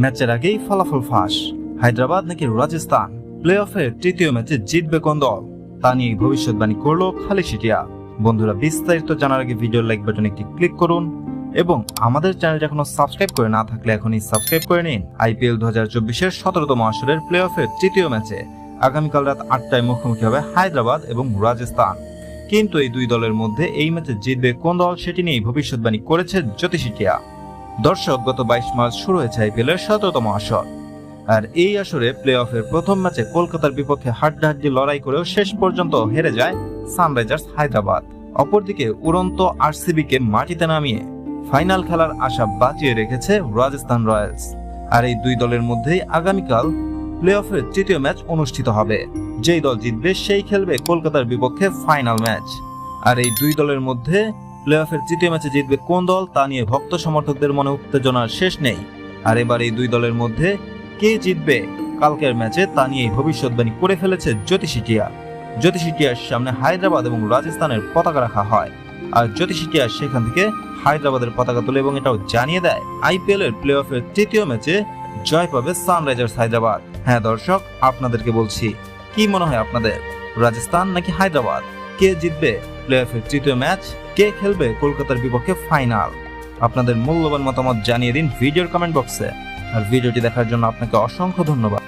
ম্যাচের আগেই ফলাফল ফাঁস। হায়দ্রাবাদ নাকি রাজস্থান প্লে অফের তৃতীয় ম্যাচে জিতবে কোন দল, তা নিয়ে ভবিষ্যৎবাণী করলো খালিদ সিটিয়া। বন্ধুরা, বিস্তারিত জানার আগে ভিডিওর লাইক বাটনে একটি ক্লিক করুন এবং আমাদের চ্যানেলটি এখনো সাবস্ক্রাইব করে না থাকলে এখনই সাবস্ক্রাইব করে নিন। আইপিএল 2024-এর 17তম আসরের প্লে অফের তৃতীয় ম্যাচে আগামীকাল রাত 8টায় মুখোমুখি হবে হায়দ্রাবাদ এবং রাজস্থান। কিন্তু এই দুই দলের মধ্যে এই ম্যাচে জিতবে কোন দল সেটি নিয়ে ভবিষ্যৎবাণী করেছে জ্যোতি সিটিয়া। দর্শক, গত 22 মার্চ শুরু হয়েছে আইপিএলের 17তম আসর। আর এই আসরে প্লে অফের প্রথম ম্যাচে কলকাতার বিপক্ষে হাড্ডাহাড্ডি লড়াই করেও শেষ পর্যন্ত হেরে যায় সানরাইজার্স হায়দ্রাবাদ। অপরদিকে উড়ন্ত আরসিবিকে মাটিতে নামিয়ে ফাইনাল খেলার আশা বাঁচিয়ে রেখেছে রাজস্থান রয়্যালস। আর এই দুই দলের মধ্যেই আগামীকাল প্লে অফের তৃতীয় ম্যাচ অনুষ্ঠিত হবে। যেই দল জিতবে সেই খেলবে কলকাতার বিপক্ষে ফাইনাল ম্যাচ। আর এই দুই দলের মধ্যে প্লে অফের তৃতীয় ম্যাচে জিতবে কোন দল, তা নিয়ে ভক্ত সমর্থকদের মনে উত্তেজনার শেষ নেই। আর এবার এই দুই দলের মধ্যে কে জিতবে কালকের ম্যাচে, তা নিয়ে ভবিষ্যৎবাণী করে ফেলেছে জ্যোতি সিটিয়া। জ্যোতি সিটিয়ার সামনে হায়দ্রাবাদ এবং রাজস্থানের পতাকা রাখা হয়, আর জ্যোতি সিটিয়া সেখান থেকে হায়দ্রাবাদের পতাকা তোলে এবং এটাও জানিয়ে দেয় আইপিএল এর প্লে অফের তৃতীয় ম্যাচে জয় পাবে সানরাইজার্স হায়দ্রাবাদ। হ্যাঁ দর্শক, আপনাদেরকে বলছি, কি মনে হয় আপনাদের, রাজস্থান নাকি হায়দ্রাবাদ? কে জিতবে প্লে অফের তৃতীয় ম্যাচ? কে খেলবে কলকাতার বিপক্ষে ফাইনাল? আপনাদের মূল্যবান মতামত জানিয়ে দিন ভিডিওর কমেন্ট বক্সে। আর ভিডিওটি দেখার জন্য আপনাকে অসংখ্য ধন্যবাদ।